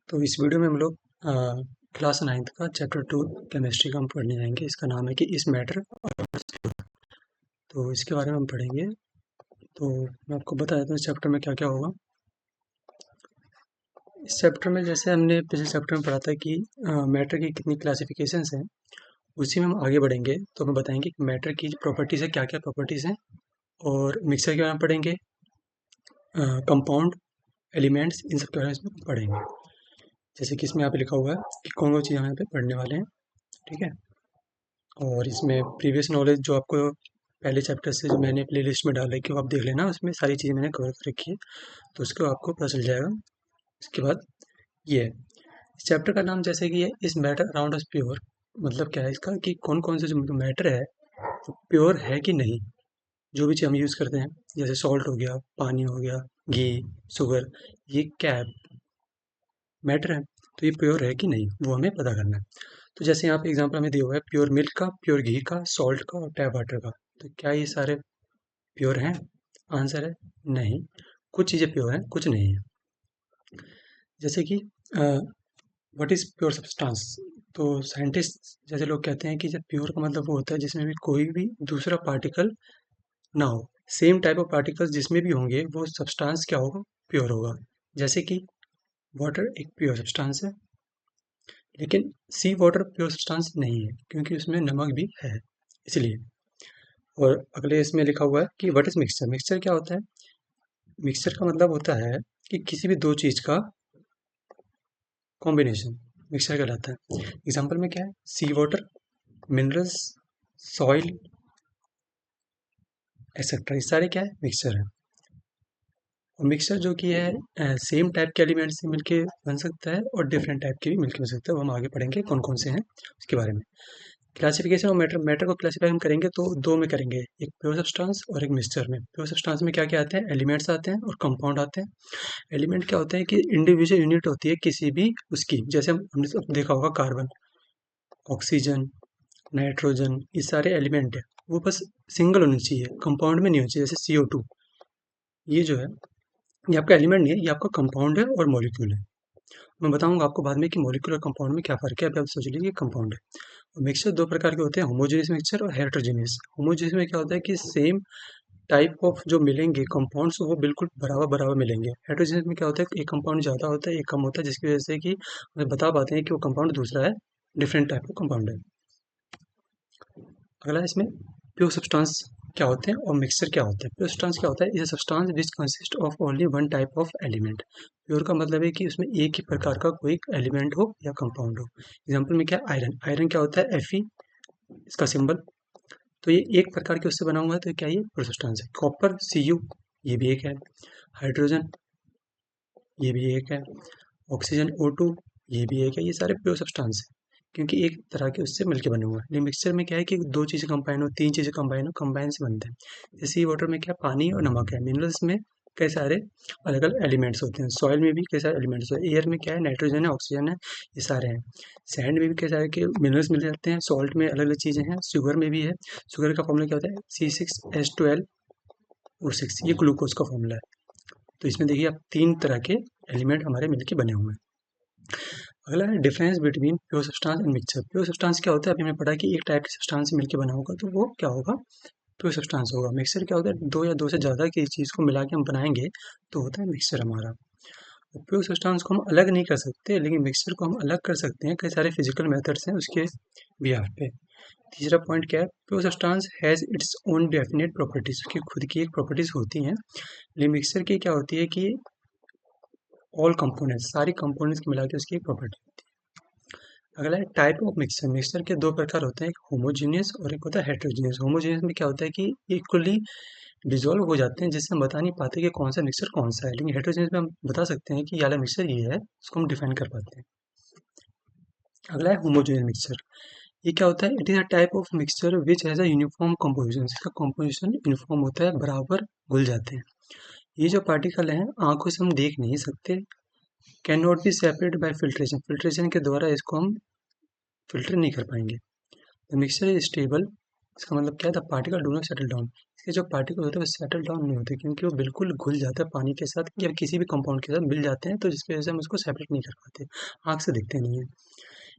तो इस वीडियो में हम लोग क्लास 9th का चैप्टर 2 केमिस्ट्री का हम पढ़ने जाएंगे। इसका नाम है कि इस मैटर। तो इसके बारे में हम पढ़ेंगे। तो मैं आपको बता देता हूँ इस चैप्टर में क्या क्या होगा। इस चैप्टर में जैसे हमने पिछले चैप्टर में पढ़ा था कि मैटर की कितनी क्लासिफिकेशंस हैं, उसी में हम आगे बढ़ेंगे। तो हमें बताएंगे कि मैटर की प्रॉपर्टीज़ है, क्या क्या प्रॉपर्टीज़ हैं, और मिक्सर के बारे में पढ़ेंगे, कंपाउंड, एलिमेंट्स, इन सब के बारे में पढ़ेंगे। जैसे कि इसमें यहाँ पे लिखा हुआ है कि कौन कौन चीज़ हम यहाँ पे पढ़ने वाले हैं, ठीक है। और इसमें प्रीवियस नॉलेज जो आपको पहले चैप्टर से जो मैंने प्ले लिस्ट में डाल रखी है वो आप देख लेना, उसमें सारी चीज़ें मैंने कवर कर रखी है, तो उसको आपको पता चल जाएगा। इसके बाद ये है, इस चैप्टर का नाम जैसे कि है इस मैटर अराउंड अस प्योर। मतलब क्या है इसका कि कौन कौन से जो मैटर है वो प्योर है कि नहीं। जो भी चीज़ हम यूज़ करते हैं, जैसे सॉल्ट हो गया, पानी हो गया, घी, शुगर, ये क्या है, मैटर है, तो ये प्योर है कि नहीं वो हमें पता करना है। तो जैसे यहाँ पे एग्जांपल हमें दिया हुआ है प्योर मिल्क का, प्योर घी का, सॉल्ट का और टैप वाटर का। तो क्या ये सारे प्योर हैं? आंसर है नहीं। कुछ चीज़ें प्योर हैं, कुछ नहीं है। जैसे कि व्हाट इज़ प्योर सब्सटेंस। तो साइंटिस्ट जैसे लोग कहते हैं कि जब प्योर का मतलब वो होता है जिसमें भी कोई भी दूसरा पार्टिकल ना हो। सेम टाइप ऑफ पार्टिकल्स जिसमें भी होंगे वो सब्सटेंस क्या होगा, प्योर होगा। जैसे कि वाटर एक प्योर सब्सटेंस है, लेकिन सी वाटर प्योर सब्सटेंस नहीं है क्योंकि उसमें नमक भी है, इसलिए। और अगले इसमें लिखा हुआ है कि व्हाट इज मिक्सचर। मिक्सचर क्या होता है? मिक्सचर का मतलब होता है कि किसी भी दो चीज का कॉम्बिनेशन मिक्सचर कहलाता है। एग्जाम्पल में क्या है, सी वाटर, मिनरल्स, सॉइल, एक्सेट्रा, ये सारे क्या है, मिक्सचर है। और मिक्सचर जो कि है सेम टाइप के एलिमेंट से मिलके बन सकता है और डिफरेंट टाइप के भी मिलके बन सकता है। वो हम आगे पढ़ेंगे कौन कौन से हैं उसके बारे में। क्लासिफिकेशन ऑफ मैटर, मैटर को क्लासीफाई हम करेंगे तो दो में करेंगे, एक प्योर सब्सटेंस और एक मिक्सचर में। प्योर सब्सटेंस में क्या क्या आते हैं, एलिमेंट्स आते हैं और कंपाउंड आते हैं। एलिमेंट क्या होता है कि इंडिविजुअल यूनिट होती है किसी भी उसकी, जैसे हमने सब देखा होगा कार्बन, ऑक्सीजन, नाइट्रोजन, ये सारे एलिमेंट है, वो बस सिंगल होनी चाहिए, कंपाउंड में नहीं होनी चाहिए। जैसे CO2, ये जो है ये आपका एलिमेंट नहीं है, ये आपका कंपाउंड है और मॉलिक्यूल है। मैं बताऊंगा आपको बाद में कि मॉलिक्यूल और कंपाउंड में क्या फर्क है, अभी आप सोच लीजिए कंपाउंड है। और मिक्सचर दो प्रकार के होते हैं, होमोजेनियस मिक्सचर और हेटेरोजेनियस। होमोजेनियस में क्या होता है कि सेम टाइप ऑफ जो मिलेंगे कंपाउंड्स वो बिल्कुल बराबर बराबर मिलेंगे। हेटेरोजेनियस में क्या होता है, एक कंपाउंड ज़्यादा होता है, एक कम होता है, जिसकी वजह से कि हमें बता पाते हैं कि वो कंपाउंड दूसरा है, डिफरेंट टाइप का कंपाउंड है। अगला इसमें प्योर सब्सटेंस क्या होते हैं और मिक्सचर क्या होता है। प्योर सब्सटेंस क्या होता है, is substance which consist of only one type of element. Pure का मतलब है कि उसमें एक ही प्रकार का कोई एलिमेंट हो या कंपाउंड हो। एग्जाम्पल में क्या, आयरन। आयरन क्या होता है, Fe, इसका सिंबल। तो ये एक प्रकार के उससे बना हुआ है, तो क्या ये प्योर सब्सटेंस है। कॉपर, Cu, ये भी एक है। हाइड्रोजन, ये भी एक है। ऑक्सीजन, O2, ये भी एक है। ये सारे प्योर सब्सटेंस है क्योंकि एक तरह के उससे मिलके बने हुए हैं। लेकिन मिक्सचर में क्या है कि दो चीज़ें कंबाइन हो, तीन चीज़ें कंबाइन हो, कंबाइन से बनते हैं। जैसे वाटर में क्या, पानी और नमक है। मिनरल्स में कई सारे अलग अलग एलिमेंट्स होते हैं। सॉइल में भी कई सारे एलिमेंट्स होते हैं। एयर में क्या है, नाइट्रोजन है, ऑक्सीजन है, ये सारे हैं। सैंड में भी कई सारे के मिनरल्स मिल जाते हैं। सॉल्ट में अलग अलग चीज़ें हैं। शुगर में भी है। शुगर का फॉर्मूला क्या होता है, C6H12O6, ये ग्लूकोज का फॉर्मूला है। तो इसमें देखिए आप तीन तरह के एलिमेंट हमारे मिलके बने हुए हैं। अगला है difference between pure substance and mixture. Pure substance क्या होता है, अभी हमने पढ़ा कि एक टाइप के सब्सटेंस से मिलकर बना होगा तो वो क्या होगा, प्योर सब्सटेंस होगा। मिक्सचर क्या होता है, दो या दो से ज़्यादा की चीज़ को मिला के हम बनाएंगे तो होता है मिक्सचर हमारा। प्योर सब्सटेंस को हम अलग नहीं कर सकते, लेकिन मिक्सचर को हम अलग कर सकते हैं। कई सारे फिजिकल मेथड्स हैं उसके बिहाफ पे। तीसरा पॉइंट क्या है, pure substance has its own definite properties, उसकी खुद की एक प्रॉपर्टीज होती हैं। लेकिन मिक्सचर की क्या होती है कि ऑल कंपोनेंट्स, सारी कंपोनेंट्स को मिला के उसकी एक प्रॉपर्टी होती है। अगला है टाइप ऑफ मिक्सचर। मिक्सचर के दो प्रकार होते हैं, एक होमोजीनियस और एक होता है हेटेरोजीनियस। होमोजीनियस में क्या होता है कि इक्वली डिजोल्व हो जाते हैं, जिससे हम बता नहीं पाते कि कौन सा मिक्सचर कौन सा है। लेकिन हेटेरोजीनियस में हम बता सकते हैं कि ये वाला मिक्सचर ये है, उसको हम डिफाइन कर पाते हैं। अगला है होमोजीनियस मिक्सचर। ये क्या होता है, it is a type of mixture which has a uniform composition. इसका कंपोजिशन यूनिफॉर्म होता है, बराबर घुल जाते हैं। ये जो पार्टिकल हैं आंखों से हम देख नहीं सकते, can not be separate by filtration. Filtration के द्वारा इसको हम फिल्टर नहीं कर पाएंगे। द मिक्सचर इज स्टेबल, इसका मतलब क्या है, the particle do not settle down. इसके जो पार्टिकल होते हैं वो सेटल डाउन नहीं होते, क्योंकि वो बिल्कुल घुल जाते हैं पानी के साथ या किसी भी कंपाउंड के साथ मिल जाते हैं, तो जिसकी वजह से हम उसको सेपरेट नहीं कर पाते, आँख से दिखते नहीं है।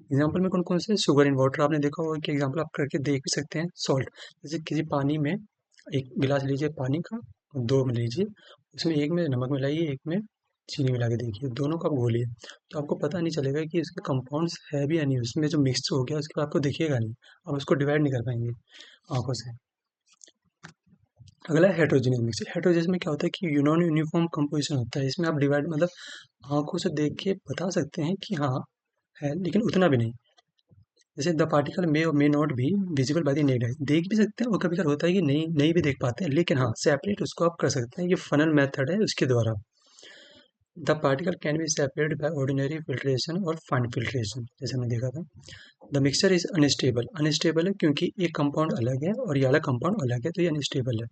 एग्जाम्पल में कौन कौन से, शुगर इन वाटर आपने देखा होगा कि एग्जाम्पल आप करके देख भी सकते हैं। सॉल्ट, जैसे किसी पानी में एक गिलास लीजिए पानी का, दो में लीजिए, उसमें एक में नमक मिलाइए, एक में चीनी मिला के देखिए, दोनों को आप घोलिए, तो आपको पता नहीं चलेगा कि इसके कंपाउंड्स है भी या नहीं, उसमें जो मिक्स हो गया उसके बाद आपको दिखेगा नहीं, आप उसको डिवाइड नहीं कर पाएंगे आंखों से। अगला है हेट्रोजीनियस मिक्सचर। हेट्रोजीनियस में क्या होता है कि नॉन यूनिफॉर्म कंपोजिशन होता है, इसमें आप डिवाइड मतलब आंखों से देख के बता सकते हैं कि हाँ है, लेकिन उतना भी नहीं। जैसे द पार्टिकल मे और may not be visible by the necked आई, देख भी सकते हैं और कभी कभी होता है कि नहीं नहीं भी देख पाते हैं, लेकिन हाँ सेपरेट उसको आप कर सकते हैं, ये फनल मेथड है उसके द्वारा। The particle can be separated by ordinary filtration और फाइन फिल्ट्रेशन, जैसे हमने देखा था। The mixture is unstable, unstable है क्योंकि एक कंपाउंड अलग है और ये अलग कंपाउंड अलग है, तो ये अनस्टेबल है।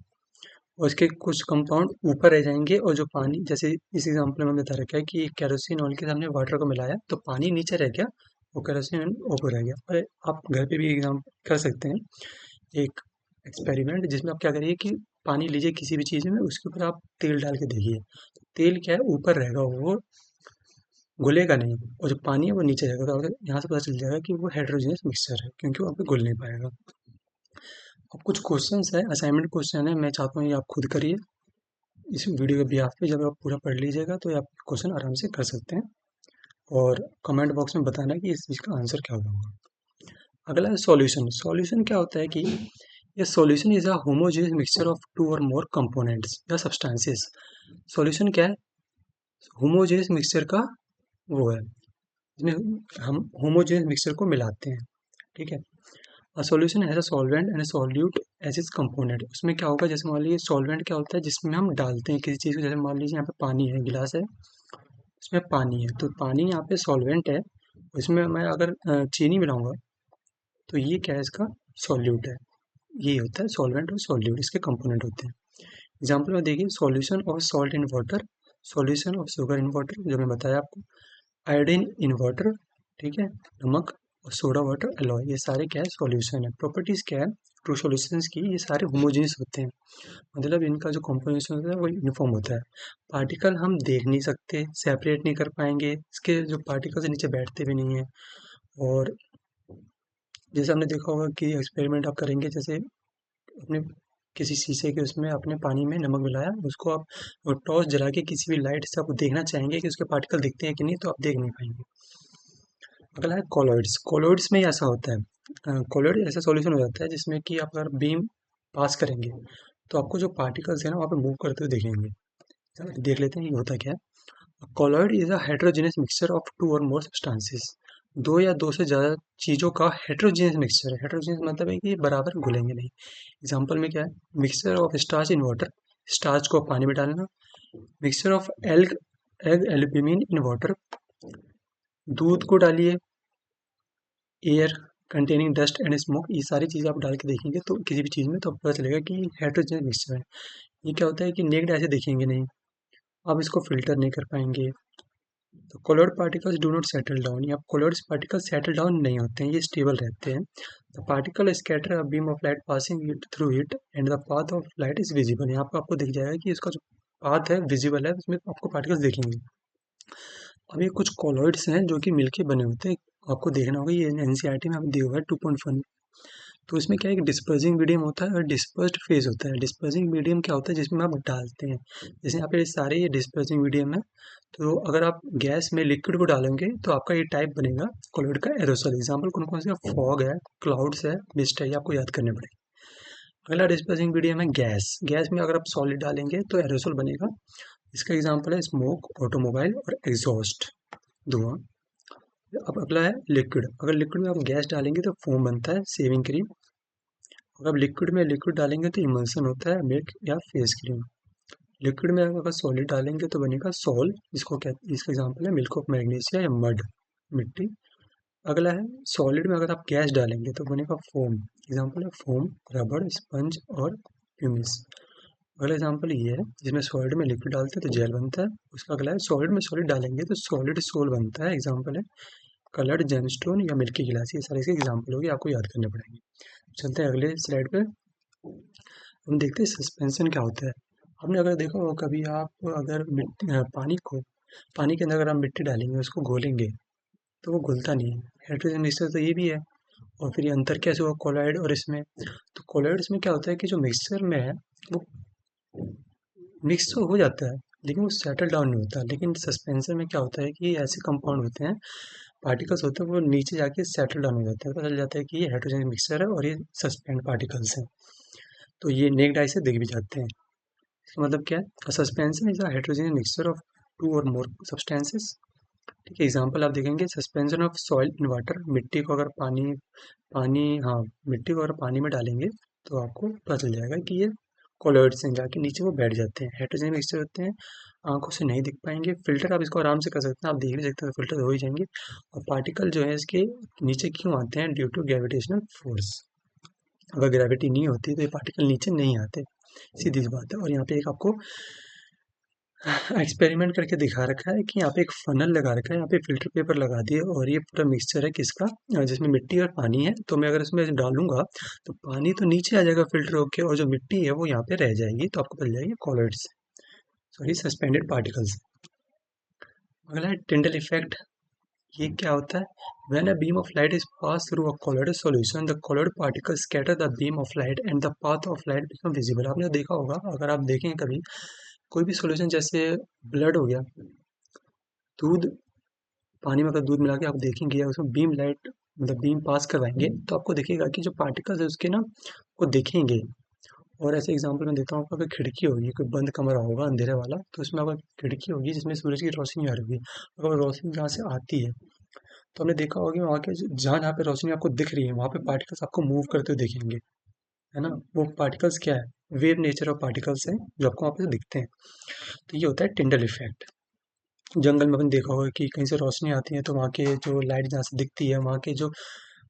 और इसके कुछ कंपाउंड ऊपर रह जाएंगे, और जो पानी, जैसे इस एग्जाम्पल में बता रखा है कि केरोसिन ऑयल के सामने वाटर को मिलाया तो पानी नीचे रह गया, वो केरोसिन ऊपर रह गया। और आप घर पे भी एग्जाम कर सकते हैं एक एक्सपेरिमेंट, जिसमें आप क्या करिए कि पानी लीजिए किसी भी चीज़ में, उसके ऊपर आप तेल डाल के देखिए, तेल क्या है ऊपर रहेगा, वो घुलेगा नहीं, और जो पानी है वो नीचे रहेगा, तो यहाँ से पता चल जाएगा कि वो हेट्रोजीनियस मिक्सचर है, क्योंकि वो आपको घुल नहीं पाएगा। अब कुछ क्वेश्चंस है, असाइनमेंट क्वेश्चन है, मैं चाहता हूँ ये आप खुद करिए इस वीडियो के बिहाफ पे। जब आप पूरा पढ़ लीजिएगा तो आप क्वेश्चन आराम से कर सकते हैं, और कमेंट बॉक्स में बताना कि इस चीज़ का आंसर क्या होगा। अगला है सॉल्यूशन। सॉल्यूशन क्या होता है कि ये solution is a homogeneous mixture of two और मोर कंपोनेंट्स या सब्सटेंसेस। सॉल्यूशन क्या है, होमोजेनियस मिक्सचर का वो है, जिसमें हम होमोजेनियस मिक्सचर को मिलाते हैं, ठीक है। A solution has a solvent and a solute as is component. उसमें क्या होगा, जैसे मान लीजिए सॉल्वेंट क्या होता है, जिसमें हम डालते हैं किसी चीज़ को, जैसे मान लीजिए यहाँ पे पानी है, गिलास है, उसमें पानी है, तो पानी यहाँ पे सॉल्वेंट है, उसमें मैं अगर चीनी मिलाऊंगा तो ये क्या है, इसका सॉल्यूट है। ये होता है सॉल्वेंट और सॉल्यूट, इसके कंपोनेंट होते हैं। एग्जाम्पल में देखिए, solution of salt in water, solution of sugar in water, जो मैं बताया आपको, आयोडीन इन वाटर, ठीक है, नमक, और सोडा वाटर एलॉय, ये सारे क्या है सॉल्यूशन है। प्रॉपर्टीज क्या है ट्रू सॉल्यूशंस की, ये सारे होमोजेनियस होते हैं, मतलब इनका जो कॉम्पोजिशन होता है वो यूनिफॉर्म होता है। पार्टिकल हम देख नहीं सकते, सेपरेट नहीं कर पाएंगे, इसके जो पार्टिकल्स नीचे बैठते भी नहीं है। और जैसे हमने देखा होगा कि एक्सपेरिमेंट आप करेंगे, जैसे अपने किसी शीशे के उसमें आपने पानी में नमक मिलाया, उसको आप टॉर्च जला के किसी भी लाइट से आप देखना चाहेंगे कि उसके पार्टिकल दिखते हैं कि नहीं, तो आप देख नहीं पाएंगे। अगला है कॉलॉइड्स। कॉलॉइड्स में ऐसा होता है, कॉलॉइड ऐसा सॉल्यूशन हो जाता है जिसमें कि आप अगर बीम पास करेंगे तो आपको जो पार्टिकल्स है ना वहाँ पे मूव करते हुए दिखेंगे। चलो देख लेते हैं ये होता क्या है। Colloid is a heterogeneous mixture of two और मोर सब्सटेंसेस, दो या दो से ज़्यादा चीज़ों का हेट्रोजेनियस मिक्सचर है। हेट्रोजेनियस मतलब है कि ये बराबर घुलेंगे नहीं। एग्जाम्पल में क्या है, mixture of starch in water, starch को पानी में डालना। Mixture of egg albumin in water, दूध को डालिए, air containing dust and smoke, ये सारी चीज़ें आप डाल के देखेंगे तो किसी भी चीज़ में, तो आपको पता चलेगा कि हेट्रोजेनियस मिक्सचर है। ये क्या होता है कि नेक्ड ऐसे देखेंगे नहीं, आप इसको फिल्टर नहीं कर पाएंगे। तो colloid particles do not settle down, या कोलोइड पार्टिकल्स सेटल डाउन नहीं होते हैं, ये स्टेबल रहते हैं। The particle scatter a beam of light passing it through it and the path of light is visible, यहाँ पर आपको दिख जाएगा कि इसका जो पाथ है विजिबल है, उसमें आपको पार्टिकल्स दिखेंगे। अब ये कुछ कॉलॉइड्स हैं जो कि मिलके बने होते हैं, आपको देखना होगा, ये एनसीईआरटी में आपको दिया हुआ है 2.1। तो इसमें क्या है, एक डिस्पर्सिंग मीडियम होता है और डिस्पर्स्ड फेज होता है। डिस्पर्सिंग मीडियम क्या होता है, जिसमें आप डालते हैं, जैसे यहाँ पे सारे ये डिस्पर्सिंग मीडियम है, तो अगर आप गैस में लिक्विड को डालेंगे तो आपका ये टाइप बनेगा कॉलॉइड का एरोसोल। एग्जाम्पल कौन कौन से, फॉग है, क्लाउड्स है, मिस्ट है, ये आपको याद करने पड़ेगा। अगला डिस्पर्सिंग मीडियम है गैस। गैस में अगर आप सॉलिड डालेंगे तो एरोसोल बनेगा, इसका एग्जाम्पल है स्मोक, ऑटोमोबाइल और एग्जॉस्ट, धुआं। अब अगला है लिक्विड। अगर लिक्विड में आप गैस डालेंगे तो फोम बनता है, सेविंग क्रीम। अगर आप लिक्विड में लिक्विड डालेंगे तो इमल्सन होता है, मिल्क या फेस क्रीम। लिक्विड में अगर सॉलिड डालेंगे तो बनेगा सॉल, जिसको कहते, इसका एग्जाम्पल है मिल्क ऑफ मैग्नीशिया या मड, मिट्टी। अगला है सॉलिड में अगर आप गैस डालेंगे तो बनेगा फोम, एग्जाम्पल है फोम, रबड़, स्पंज और प्यूमिस। अगला एग्जाम्पल ये है जिसमें सॉलिड में लिक्विड डालते हैं तो जेल बनता है। उसका अगला है सॉलिड में सॉलिड डालेंगे तो सॉलिड सोल बनता है, एग्जाम्पल है कलर्ड जेमस्टोन या मिल्की गिलास। ये सारे इसके एग्जाम्पल होगी, आपको याद करने पड़ेंगे। चलते हैं अगले स्लाइड पे। हम देखते हैं सस्पेंशन क्या होता है। आपने अगर देखा हो कभी, आप अगर पानी के अंदर अगर आप मिट्टी डालेंगे, उसको घोलेंगे, तो वो घुलता नहीं है। हाइड्रोजन मिक्सचर तो ये भी है। और फिर ये अंतर कैसे हुआ कोलॉइड और इसमें? तो कोलॉइड्स में क्या होता है कि जो मिक्सचर में है वो मिक्स तो हो जाता है, लेकिन वो सेटल डाउन नहीं होता। लेकिन सस्पेंशन में क्या होता है कि ऐसे कंपाउंड होते हैं, पार्टिकल्स होते हैं, वो नीचे जाके सेटल डाउन हो जाते हैं, पता चल जाता है कि ये हाइड्रोजन मिक्सचर है और ये सस्पेंड पार्टिकल्स हैं। तो ये नेक्ड आई से दिख भी जाते हैं। इसका मतलब क्या है? Suspension is a hydrogen mixture of two और मोर सब्सटेंसेस। ठीक है, एग्जाम्पल आप देखेंगे, suspension of soil in water. मिट्टी को अगर पानी हाँ, मिट्टी को अगर पानी में डालेंगे तो आपको पता चल जाएगा कि ये कोलॉइड्स हैं, जाके नीचे वो बैठ जाते हैं। हाइड्रोजन मिक्सचर होते हैं, आंखों से नहीं दिख पाएंगे। फिल्टर आप इसको आराम से कर सकते हैं, आप देख भी सकते हैं, फिल्टर हो ही जाएंगे। और पार्टिकल जो है इसके नीचे क्यों आते हैं? Due to gravitational force. अगर ग्रेविटी नहीं होती तो ये पार्टिकल नीचे नहीं आते, सीधी सी बात है। और यहाँ पे एक आपको एक्सपेरिमेंट करके दिखा रखा है कि यहाँ पे एक फनल लगा रखा है, यहाँ पे फिल्टर पेपर लगा दिए, और ये पूरा मिक्सचर है किसका? जिसमें मिट्टी और पानी है। तो मैं अगर इसमें डालूंगा तो पानी तो नीचे आ जाएगा फिल्टर होके, और जो मिट्टी है वो यहाँ पे रह जाएगी, तो आपको मिल जाएगी कॉलॉइड्स, सॉरी सस्पेंडेड पार्टिकल्स। अगला है टिंडल इफेक्ट। ये क्या होता है? When a beam of light is passed through a colloidal solution, the colloid particles scatter the beam of light and the path of light become visible। आपने देखा होगा, अगर आप देखें कभी कोई भी सॉल्यूशन, जैसे ब्लड हो गया, दूध, पानी में अगर दूध मिला के आप देखेंगे या उसमें बीम लाइट मतलब बीम पास करवाएंगे, तो आपको दिखेगा कि जो पार्टिकल्स है उसके ना, वो दिखेंगे। और ऐसे एग्जांपल मैं देता हूँ आपको, अगर खिड़की होगी, कोई बंद कमरा होगा अंधेरे वाला, तो उसमें अगर खिड़की होगी जिसमें सूरज की रोशनी आ रही होगी, अगर रोशनी जहाँ से आती है, तो हमने देखा होगा वहाँ के जहाँ जहाँ पे रोशनी आपको दिख रही है वहाँ पे पार्टिकल्स आपको मूव करते हुए दिखेंगे, है ना? वो पार्टिकल्स क्या है? वेव नेचर ऑफ पार्टिकल्स हैं जो आपको वहाँ पे दिखते हैं। तो ये होता है टिंडल इफेक्ट। जंगल में अपन देखा होगा कि कहीं से रोशनी आती है तो वहाँ के जो लाइट जहाँ से दिखती है, वहाँ के जो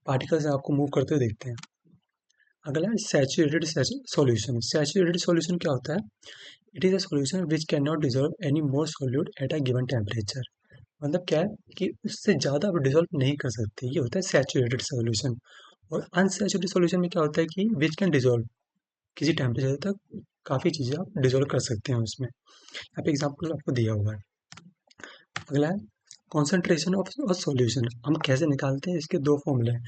पार्टिकल्स हैं आपको मूव करते हुए दिखते हैं। अगला है सैचुरेटेड सॉल्यूशन। सैचुरेटेड सॉल्यूशन क्या होता है? It is a solution which can not dissolve any more solute at a given temperature. मतलब क्या है कि उससे ज़्यादा आप डिजॉल्व नहीं कर सकते, ये होता है सैचुरेटेड सॉल्यूशन। और अनसैचुरेटेड सॉल्यूशन में क्या होता है कि विच कैन डिजॉल्व, किसी टेम्परेचर तक काफ़ी चीज़ें आप डिजॉल्व कर सकते हैं उसमें। यहाँ पे एग्जाम्पल आपको दिया हुआ है। अगला है कॉन्सेंट्रेशन ऑफ अ सॉल्यूशन। हम कैसे निकालते हैं? इसके दो फॉर्मूले हैं।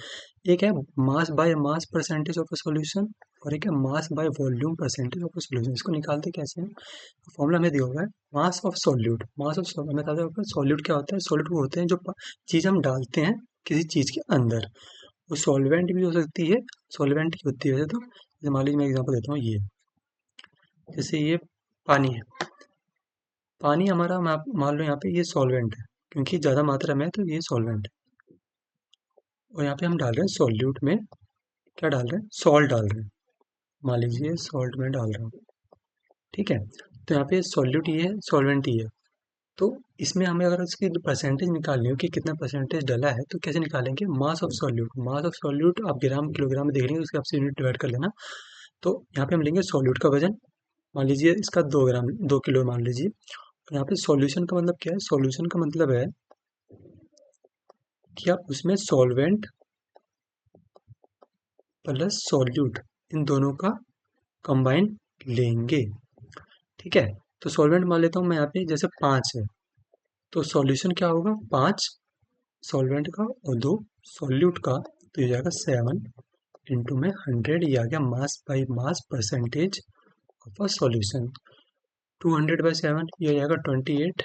एक है mass by mass percentage of a solution, और एक है mass by volume percentage of a solution. इसको निकालते कैसे हैं? फॉर्मूला हमें दिया हुआ है, mass of solute. Mass of solute बताते हैं, सॉल्यूट क्या होता है? सॉल्यूट वो होते हैं जो चीज़ हम डालते हैं किसी चीज़ के अंदर। वो सॉल्वेंट भी हो सकती है, सॉल्वेंट ही होती है वैसे तो। जैसे मान लीजिए मैं एग्जाम्पल देता हूँ, ये जैसे ये पानी है। पानी हमारा मान लो यहाँ पे ये सॉल्वेंट है, क्योंकि ज़्यादा मात्रा में है तो ये सॉल्वेंट है। और यहाँ पे हम डाल रहे हैं सॉल्यूट में, क्या डाल रहे हैं? सॉल्ट डाल रहे हैं। मान लीजिए सॉल्ट में डाल रहा हूँ, ठीक है? तो यहाँ पे सॉल्यूट ये है, सॉल्वेंट ये है। तो इसमें हमें अगर इसकी परसेंटेज निकालनी हो कि कितना परसेंटेज डला है, तो कैसे निकालेंगे? Mass of solute. Mass of solute आप ग्राम किलोग्राम में देख लेंगे, उसके आपसे यूनिट डिवाइड कर लेना। तो यहाँ पे हम लेंगे सॉल्यूट का वजन, मान लीजिए इसका 2 ग्राम, 2 किलो मान लीजिए। यहाँ पे सॉल्यूशन का मतलब क्या है? सॉल्यूशन का मतलब है कि आप उसमें सॉल्वेंट प्लस सॉल्यूट, इन दोनों का कंबाइन लेंगे, ठीक है? तो सॉल्वेंट मान लेता हूँ मैं यहाँ पे, जैसे 5 है, तो सॉल्यूशन क्या होगा? 5 सॉल्वेंट का और 2 सॉल्यूट का, तो ये जाएगा 7 इंटू में 100। ये आ गया mass by mass percentage of a solution. 200/7 ये आ जाएगा 28,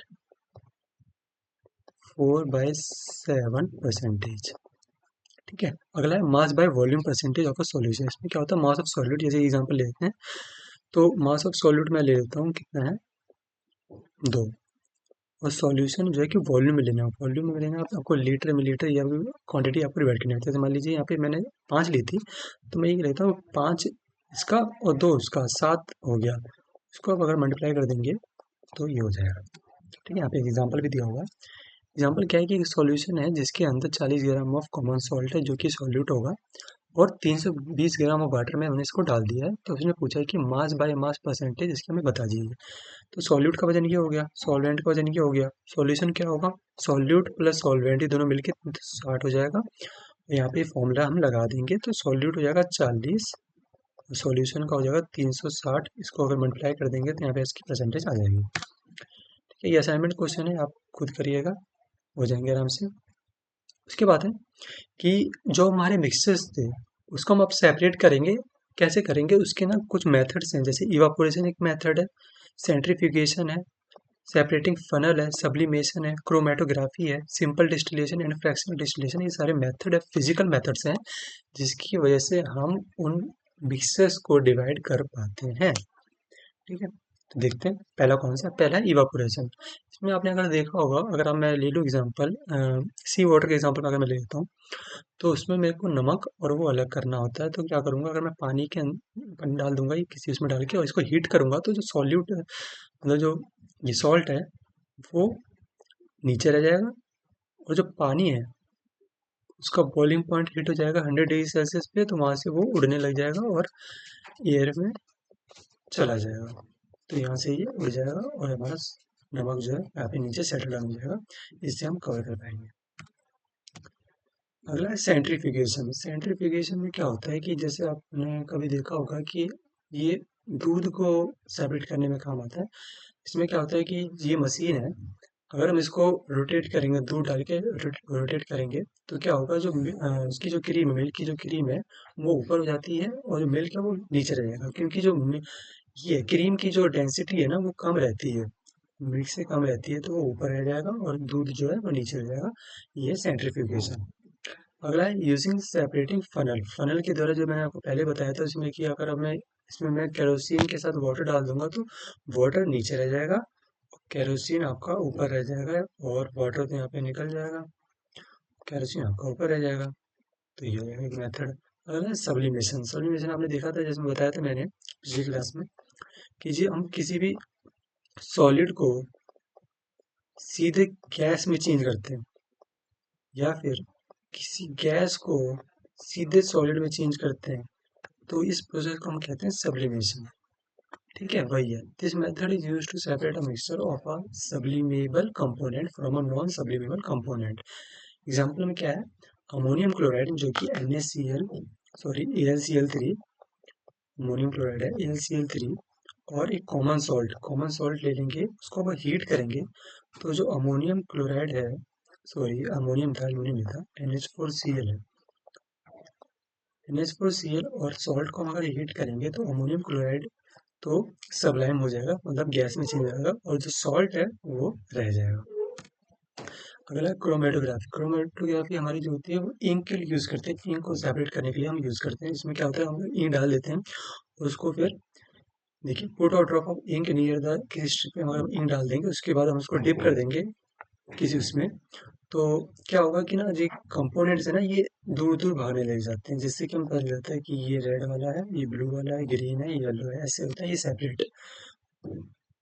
4/7%। ठीक है, अगला है mass by volume percentage of a solution. इसमें क्या होता है? मास ऑफ सॉल्यूट, जैसे एग्जांपल लेते हैं, तो मास ऑफ सॉल्यूट मैं ले लेता हूँ, कितना है? 2। और सॉल्यूशन जो है कि वॉल्यूम में लेना है, वॉल्यूम में लेना है आपको लीटर में, लीटर या क्वांटिटी आपको डिवाइड करनी होती है। जैसे मान लीजिए यहाँ पे मैंने 5 ली थी, तो मैं ये लेता हूँ 5 इसका और 2 उसका, 7 हो गया। इसको आप अगर मल्टीप्लाई कर देंगे तो ये हो जाएगा। ठीक है, यहाँ पे एक एग्जाम्पल भी दिया हुआ है। एग्जाम्पल क्या है कि एक सॉल्यूशन है जिसके अंदर 40 ग्राम ऑफ कॉमन सॉल्ट है जो कि सॉल्यूट होगा, और 320 ग्राम ऑफ वाटर में हमने इसको डाल दिया है। तो उसने पूछा है कि मास बाय मास परसेंटेज इसकी हमें बता दीजिए। तो सॉल्यूट का वजन ये हो गया, सॉल्वेंट का वजन ये हो गया, सॉल्यूशन क्या होगा? सॉल्यूट प्लस सॉल्वेंट, ये दोनों मिलके 60 हो जाएगा। यहाँ पे फॉर्मूला हम लगा देंगे, तो सॉल्यूट हो जाएगा 40 सॉल्यूशन का हो जाएगा 360, इसको अगर मल्टीप्लाई कर देंगे तो यहाँ पे इसकी परसेंटेज आ जाएगी। ठीक है, ये असाइनमेंट क्वेश्चन है, आप खुद करिएगा, हो जाएंगे आराम से। उसके बाद है कि जो हमारे मिक्सर्स थे उसको हम अब सेपरेट करेंगे। कैसे करेंगे, उसके ना कुछ मेथड्स हैं, जैसे इवापोरेशन एक मेथड है, सेंट्रीफ्यूगेशन है, सेपरेटिंग फनल है, सब्लिमेशन है, क्रोमेटोग्राफी है, simple distillation and fractional distillation. ये सारे मेथड है, फिजिकल मेथड्स हैं, जिसकी वजह से हम उन मिक्सर्स को डिवाइड कर पाते हैं। ठीक है, तो देखते हैं पहला कौन सा। पहला है इवापोरेशन। इसमें आपने अगर देखा होगा, अगर आप मैं ले लूँ एग्जांपल, सी वाटर के एग्जांपल अगर मैं ले लेता हूँ, तो उसमें मेरे को नमक और वो अलग करना होता है। तो क्या करूँगा, अगर मैं पानी डाल दूंगा ये किसी उसमें डाल के और इसको हीट करूँगा, तो जो सॉल्यूट मतलब जो ये सॉल्ट है वो नीचे रह जाएगा, और जो पानी है उसका बॉइलिंग पॉइंट हीट हो जाएगा 100 डिग्री सेल्सियस पे, तो वहाँ से वो उड़ने लग जाएगा और एयर में चला जाएगा। तो यहाँ से ये उड़ जाएगा और हमारा नमक जो है यहाँ पे नीचे सेटल डाउन हो जाएगा। इससे हम कवर कर पाएंगे। अगला है सेंट्रीफ्यूगेशन। सेंट्रीफ्यूगेशन में क्या होता है कि जैसे आपने कभी देखा होगा कि ये दूध को सेपरेट करने में काम आता है। इसमें क्या होता है कि ये मशीन है, अगर हम इसको रोटेट करेंगे, दूध डाल के रोटेट करेंगे, तो क्या होगा, जो उसकी जो क्रीम है, मिल्क की जो क्रीम है वो ऊपर हो जाती है और जो मिल्क है वो नीचे रह जाएगा, क्योंकि जो ये क्रीम की जो डेंसिटी है ना वो कम रहती है, मिल्क से कम रहती है, तो वो ऊपर रह जाएगा और दूध जो है वो नीचे रह जाएगा। ये सेंट्रीफ्यूगेशन। अगला है यूजिंग सेपरेटिंग फनल। फनल के द्वारा जो मैंने आपको पहले बताया था उसमें कि अगर हमें इसमें मैं केरोसिन के साथ वाटर डाल दूंगा तो वाटर नीचे रह जाएगा, केरोसिन आपका ऊपर रह जाएगा, और वाटर तो यहाँ पे निकल जाएगा, केरोसिन आपका ऊपर रह जाएगा। तो ये है एक मेथड। अगला है सब्लिमेशन। सब्लिमेशन आपने देखा था, जैसे बताया था मैंने पिछली क्लास में, कि जी हम किसी भी सॉलिड को सीधे गैस में चेंज करते हैं, या फिर किसी गैस को सीधे सॉलिड में चेंज करते हैं, तो इस प्रोसेस को हम कहते हैं सब्लिमेशन। ठीक है, वही है। This method is used to separate a mixture of a sublimable component from a non sublimable component. Example में क्या है, अमोनियम क्लोराइड जो कि NaCl, sorry AlCl3, ammonium chloride है AlCl3, और एक कॉमन सॉल्ट ले लेंगे, उसको हम हीट करेंगे, तो जो अमोनियम क्लोराइड है, सॉरी अमोनियम था, अमोनियम नहीं था, NH4Cl है, NH4Cl और सॉल्ट को हम अगर हीट करेंगे तो अमोनियम क्लोराइड तो सबलाइम हो जाएगा, मतलब गैस में चेंज हो जाएगा, और जो सॉल्ट है वो रह जाएगा। अगला क्रोमेटोग्राफी। क्रोमेटोग्राफी हमारी जो होती है वो इंक के लिए यूज़ करते हैं, इंक को सेपरेट करने के लिए हम यूज़ करते हैं। इसमें क्या होता है, हम इंक डाल देते हैं, उसको फिर देखिए put out drop of ink near the किसी स्ट्रिप में हम इंक डाल देंगे, उसके बाद हम उसको डिप कर देंगे किसी उसमें, तो क्या होगा कि ना जो कंपोनेंट्स है ना ये दूर दूर भागने लग जाते हैं, जिससे कि हम पता चल जाता है कि ये रेड वाला है, ये ब्लू वाला है, ग्रीन है, येलो है, ऐसे होता है, ये सेपरेट।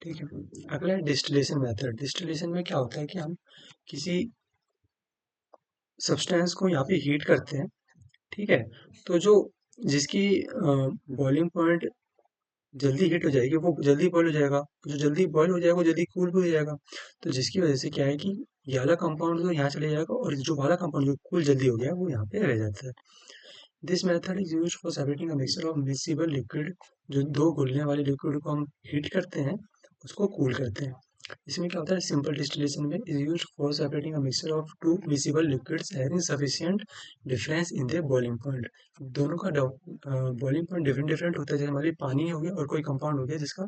ठीक है, अगला है डिस्टिलेशन मेथड। डिस्टिलेशन में क्या होता है कि हम किसी सब्सटेंस को यहाँ पे हीट करते हैं, ठीक है, तो जो जिसकी बॉइलिंग पॉइंट जल्दी हीट हो जाएगी वो जल्दी बॉयल हो जाएगा, जो जल्दी बॉयल हो जाएगा वो जल्दी कूल भी हो जाएगा, तो जिसकी वजह से क्या है कि ये वाला कंपाउंड तो यहाँ चले जाएगा, और जो वाला कंपाउंड जो कूल जल्दी हो गया वो यहाँ पे रह जाता है। This method is use for separating a mixture of miscible liquid. जो दो घुलने वाले लिक्विड को हम हीट करते हैं उसको कूल करते हैं। इसमें क्या होता है, सिंपल डिस्टिलेशन में is used for separating a mixture of two miscible liquids having sufficient difference in their boiling point. दोनों का बॉइलिंग पॉइंट डिफरेंट डिफरेंट होता है, जैसे हमारे पानी हो गया और कोई कंपाउंड हो गया जिसका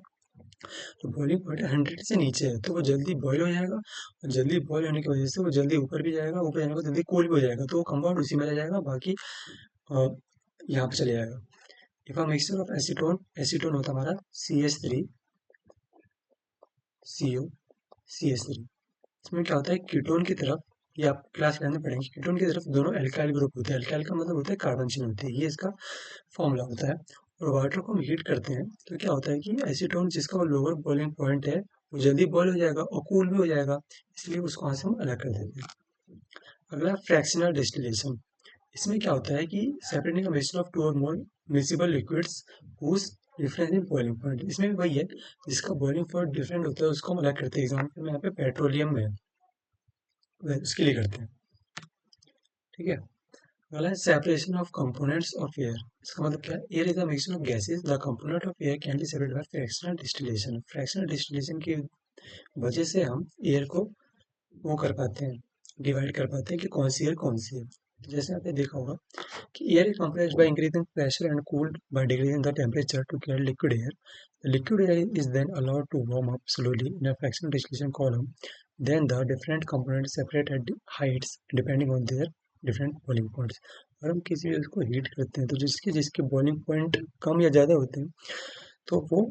तो बॉइलिंग पॉइंट 100 से नीचे है, तो वो जल्दी बॉयल हो जाएगा, और जल्दी बॉयल होने की वजह से वो जल्दी ऊपर भी जाएगा, ऊपर जाने के बाद जल्दी कूल भी हो जाएगा, तो वो कंपाउंड उसी में रह जाएगा, बाकी अ, यहाँ पे चले जाएगा। If a mixture of acetone, acetone होता है हमारा CH3 CO CH3। इसमें क्या होता है, कीटोन की तरफ, ये आप क्लास 11 में पढ़ेंगे, कीटोन की तरफ दोनों एल्काइल ग्रुप होते हैं। एल्काइल का मतलब होता है कार्बन चेन होती है, ये इसका फॉर्मूला होता है। और वाटर को हम हीट करते हैं तो क्या होता है कि एसीटोन जिसका लोअर बॉइलिंग पॉइंट है वो जल्दी बॉयल हो जाएगा और कूल भी हो जाएगा, इसलिए उसको वहाँ से हम अलग कर देते हैं। अगला फ्रैक्शनल डिस्टिलेशन। इसमें क्या होता है कि separating a mixture of two और more miscible liquids whose difference in boiling point. इसमें भी वही है, जिसका बॉइलिंग पॉइंट डिफरेंट होता है उसको हम अलग करते हैं। एग्जाम्पल में यहाँ पे पेट्रोलियम है, उसके लिए करते हैं। ठीक है, अगला है separation of components of air. इसका मतलब क्या है? Air is a mixture of gases. The component of air can be separated by fractional distillation. Fractional distillation की वजह से हम एयर को वो कर पाते हैं, डिवाइड कर पाते हैं कि कौन सी एयर कौन सी है। तो जैसे आपने देखा होगा कि air is compressed by increasing pressure and cooled by decreasing the temperature to create liquid air. The liquid air is then allowed to warm up slowly in a fractional distillation column. Then the different components separate at heights depending on their different boiling points. और हम किसी चीज़ को heat करते हैं तो जिसके जिसके boiling point कम या ज़्यादा होते हैं तो वो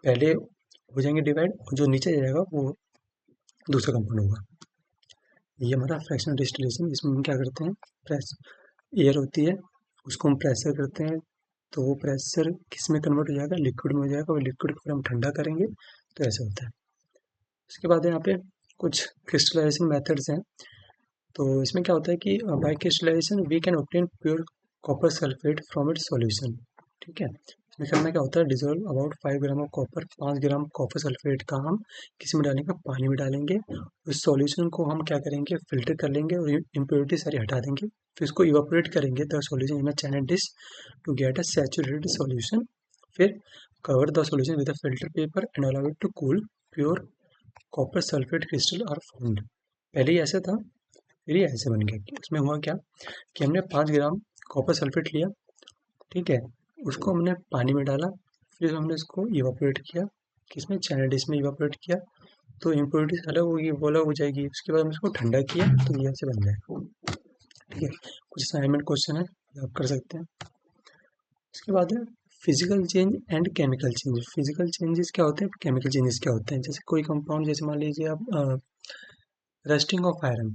पहले हो जाएंगे डिवाइड, और जो नीचे जाएगा वो दूसरा कंपाउंड होगा। ये हमारा फ्रैक्शनल डिस्टिलेशन। इसमें हम क्या करते हैं, प्रेस एयर होती है उसको हम प्रेशर करते हैं, तो वो प्रेशर किस में कन्वर्ट हो जाएगा, लिक्विड में हो जाएगा। वो लिक्विड को फिर हम ठंडा करेंगे, तो ऐसा होता है। उसके बाद यहाँ पे कुछ क्रिस्टलाइजेशन मेथड्स हैं। तो इसमें क्या होता है कि by crystallisation we can obtain pure copper sulphate from its solution. ठीक है, इसमें करना क्या होता है, dissolve about 5 gram of copper. 5 gram copper sulphate का हम किसी में डालेंगे, पानी में डालेंगे। उस सॉल्यूशन को हम क्या करेंगे, फिल्टर कर लेंगे और इम्प्योरिटी सारी हटा देंगे। फिर इसको इवापोरेट करेंगे the solution in a china dish to get a saturated solution. फिर cover the solution with a filter paper and allow it to cool. Pure copper sulphate crystal are formed. पहले ही ऐसा था, फिर ये ऐसे बन गया। कि उसमें हुआ क्या कि हमने 5 ग्राम कॉपर सल्फेट लिया, ठीक है, उसको हमने पानी में डाला, फिर हमने इसको इवापोरेट किया, किसमें, चैनल डिश में इवापोरेट किया, तो इम्प्योरिटीज अलग होगी, वो अलग हो जाएगी। उसके बाद हमने इसको ठंडा किया तो ये ऐसे बन जाएगा। ठीक है, कुछ असाइनमेंट क्वेश्चन है, ये आप कर सकते हैं। उसके बाद है physical change and chemical change. Physical changes क्या होते हैं, केमिकल चेंजेस क्या होते हैं। जैसे कोई कंपाउंड, जैसे मान लीजिए आप रस्टिंग ऑफ आयरन,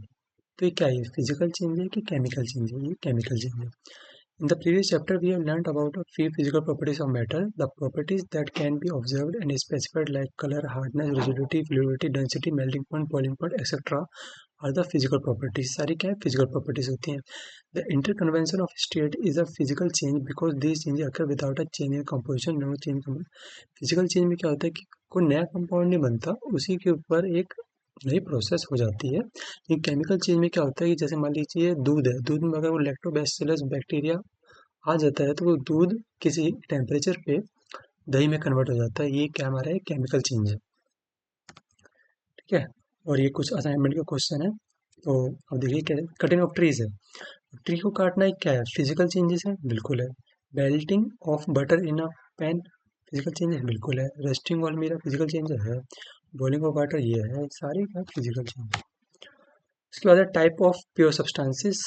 तो ये क्या है, फिजिकल चेंज है कि केमिकल चेंज है? ये केमिकल चेंज है। In the previous chapter, we have learned about a few physical properties of metal. The properties that can be observed and specified, like color, hardness, rigidity, fluidity, density, melting point, boiling point, etc., are the physical properties. सारी क्या है, physical properties होती हैं. The interconvention of state is a physical change because these changes occur without a change in composition. No change. Physical change में क्या होता है कि कोई नया कंपाउंड नहीं बनता, उसी के ऊपर एक नई प्रोसेस हो जाती है। लेकिन केमिकल चेंज में क्या होता है कि जैसे मान लीजिए दूध है, दूध में अगर वो लैक्टोबैसिलस बैक्टीरिया आ जाता है तो वो दूध किसी टेम्परेचर पे दही में कन्वर्ट हो जाता है। ये क्या हमारा है, केमिकल चेंज है। ठीक है, और ये कुछ असाइनमेंट का क्वेश्चन है। तो अब देखिए क्या है, कटिंग ऑफ ट्रीज है। ट्री को काटना एक क्या है, फिजिकल चेंजेस है, बिल्कुल है। Belting of butter in a pan, physical change है, बिल्कुल है। रस्टिंग ऑल मेरा फिजिकल चेंज है। बॉइलिंग ऑफ वाटर, ये है, सारे क्या फिजिकल चेंज। उसके बाद है टाइप ऑफ प्योर सब्सटेंसेस।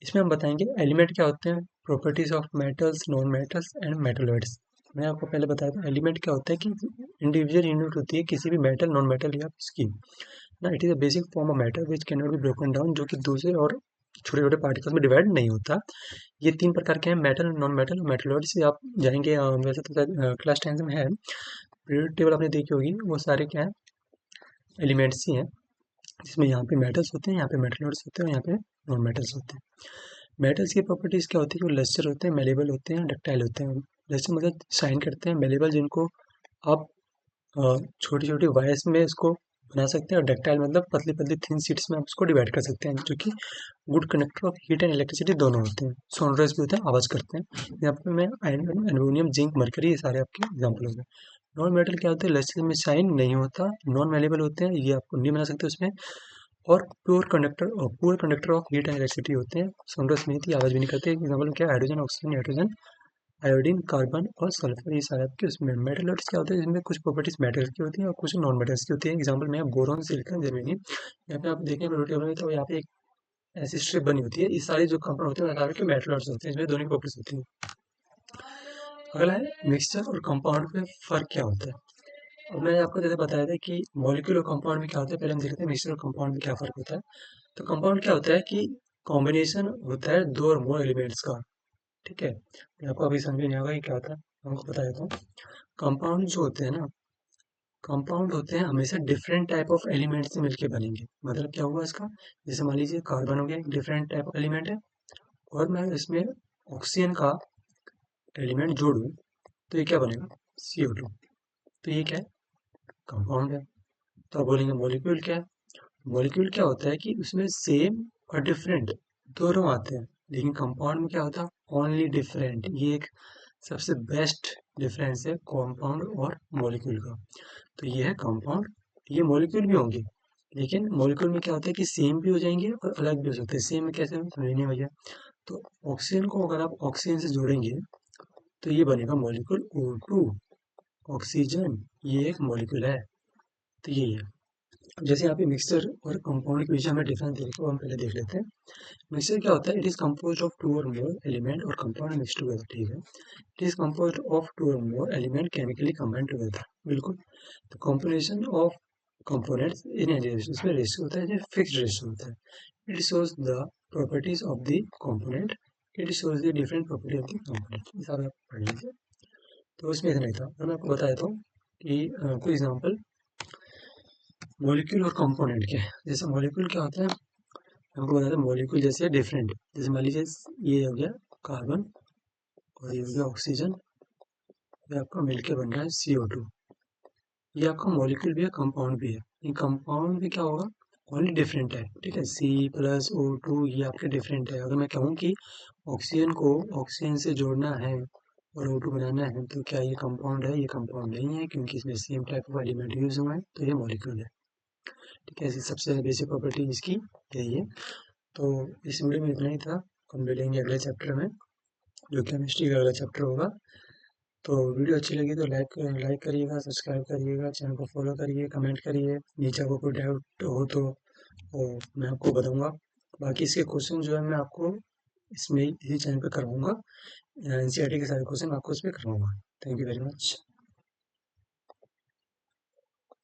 इसमें हम बताएंगे एलिमेंट क्या होते हैं, properties of metals, non metals and metalloids. मैं आपको पहले बताया था एलिमेंट क्या होता है कि इंडिविजुअल यूनिट होती है किसी भी मेटल, नॉन मेटल या इसकी ना। It is a basic form of matter which can not be broken down, जो कि दूसरे और छोटे छोटे पार्टिकल्स में डिवाइड नहीं होता। ये 3 प्रकार के हैं, मेटल, नॉन मेटल और मेटलॉइड्स। आप जाएंगे वैसे तो क्लास 10 में है, पीरियड टेबल आपने देखी होगी, वो सारे क्या है, एलिमेंट्स ही हैं। जिसमें यहाँ पे मेटल्स होते हैं, यहाँ पे मेटलॉइड्स होते हैं और यहाँ पे नॉन मेटल्स होते हैं। मेटल्स की प्रॉपर्टीज़ क्या होती है कि वो लस्टर होते हैं, मेलेबल होते हैं, डक्टाइल होते हैं। लस्टर मतलब शाइन करते हैं, मेलेबल जिनको आप छोटी छोटी वायर्स में इसको बना सकते हैं, और डक्टाइल मतलब पतली पतली थिन शीट्स में आप इसको डिवाइड कर सकते हैं, जो कि good conductor of heat and electricity दोनों होते हैं। सोनरस भी होते हैं, आवाज़ करते हैं। यहाँ पे मैं आयरन, एल्यूमिनियम, जिंक, मरकरी, ये सारे आपके एग्जाम्पल हो गए। नॉन मेटल क्या होते हैं, लस्टर में शाइन नहीं होता, नॉन मेलेबल होते हैं, ये आपको नहीं बना सकते उसमें, और pure conductor of heat and electricity होते हैं। सोनरस नहीं थी, आवाज़ भी नहीं करते। एग्जाम्पल क्या है, hydrogen, oxygen, nitrogen, iodine, carbon और सल्फर, ये सारे आपके उसमें। मेटलॉइड्स क्या होते हैं, जिसमें कुछ प्रॉपर्टीज मेटल्स की होती हैं और कुछ नॉन मेटल्स की होती है। एग्जाम्पल में बोरॉन, सिलिकॉन, जर्मेनियम। यहाँ पे आप देखें टेबल में, तो यहाँ पे एक ऐसी स्ट्रिप बनी होती है। ये सारे जो कंपाउंड होते हैं सारे के मेटलॉइड्स होते हैं, इसमें दोनों की प्रॉपर्टीज होती है। अगला है मिक्सचर और कंपाउंड में फ़र्क क्या होता है। अब मैंने आपको जैसे बताया था कि मॉलिक्यूल और कंपाउंड में क्या होता है, पहले हम देखते हैं मिक्सचर और कंपाउंड में क्या फ़र्क होता है। तो कंपाउंड क्या होता है कि कॉम्बिनेशन होता है दो और मोर एलिमेंट्स का। ठीक है, ये आपको अभी समझ में नहीं आएगा कि क्या होता है, मैं आपको बता देता हूँ। कंपाउंड जो होते हैं ना, कंपाउंड होते हैं हमेशा डिफरेंट टाइप ऑफ एलिमेंट से मिलके बनेंगे। मतलब क्या हुआ इसका, जैसे मान लीजिए कार्बन हो गया, एक डिफरेंट टाइप ऑफ एलिमेंट है, और मैं इसमें ऑक्सीजन का एलिमेंट जोड़ूँ तो ये क्या बनेगा, CO2। तो ये क्या है, कंपाउंड है। तो आप बोलेंगे मॉलिक्यूल क्या है। मॉलिक्यूल क्या होता है कि उसमें सेम और डिफरेंट दोनों आते हैं, लेकिन कंपाउंड में क्या होता है, ओनली डिफरेंट। ये एक सबसे बेस्ट डिफरेंस है कंपाउंड और मॉलिक्यूल का। तो ये है कंपाउंड, ये मॉलिक्यूल भी होंगे, लेकिन मॉलिक्यूल में क्या होता है कि सेम भी हो जाएंगे और अलग भी हो सकते हैं। सेम में कैसे समझने भैया, तो ऑक्सीजन को अगर आप ऑक्सीजन से जोड़ेंगे तो ये बनेगा मॉलिक्यूल O2, ऑक्सीजन, ये एक मॉलिक्यूल है। तो यही है। अब जैसे यहाँ पे मिक्सचर और कंपाउंड के बीच हमें डिफरेंस देखो, हम पहले देख लेते हैं। मिक्सचर क्या होता है, it is compose of two और मोर एलिमेंट और कंपाउंड मिक्स टुगेदर, ठीक है। It is compose of two और more element chemically combined together, बिल्कुल। तो combination of components in a ratio, इसमें रेशियो होता है जो फिक्स्ड रेशियो होता है। It shows the properties of the component, it shows the different property of the component. ये सारा आप पढ़ लीजिए। तो इसमें इतना ही था। अब मैं आपको बता देता हूँ कि कोई एग्जाम्पल मॉलिक्यूल और कंपोनेंट के। जैसे मॉलिक्यूल क्या होता है, हमको बताते हैं मॉलिक्यूल जैसे डिफरेंट। जैसे मान लीजिए ये हो गया कार्बन और ये हो गया ऑक्सीजन, ये आपका मिलके बन रहा है CO2। ये आपका मॉलिक्यूल भी है, कंपाउंड भी है। ये कंपाउंड भी क्या होगा, ओनली डिफरेंट है, ठीक है। C+O2 ये आपके डिफरेंट है। अगर मैं कहूँ कि ऑक्सीजन को ऑक्सीजन से जोड़ना है और O2 बनाना है, तो क्या ये कंपाउंड है? ये कंपाउंड नहीं है, क्योंकि इसमें same type of element use हुआ है, तो ये मॉलिक्यूल है, ठीक है। ऐसी सबसे बेसिक प्रॉपर्टी इसकी यही है। तो इस वीडियो में इतना ही था। हम मिलेंगे अगले चैप्टर में, जो केमिस्ट्री का अगला चैप्टर होगा। तो वीडियो अच्छी लगी तो लाइक करिएगा, सब्सक्राइब करिएगा, चैनल को फॉलो करिए, कमेंट करिए। नीचे आपको कोई डाउट हो तो मैं आपको बताऊंगा। बाकी इसके क्वेश्चन जो है मैं आपको इसमें इसी चैनल पे करवाऊंगा। NCERT के सारे क्वेश्चन आपको इस पर करवाऊंगा। Thank you very much.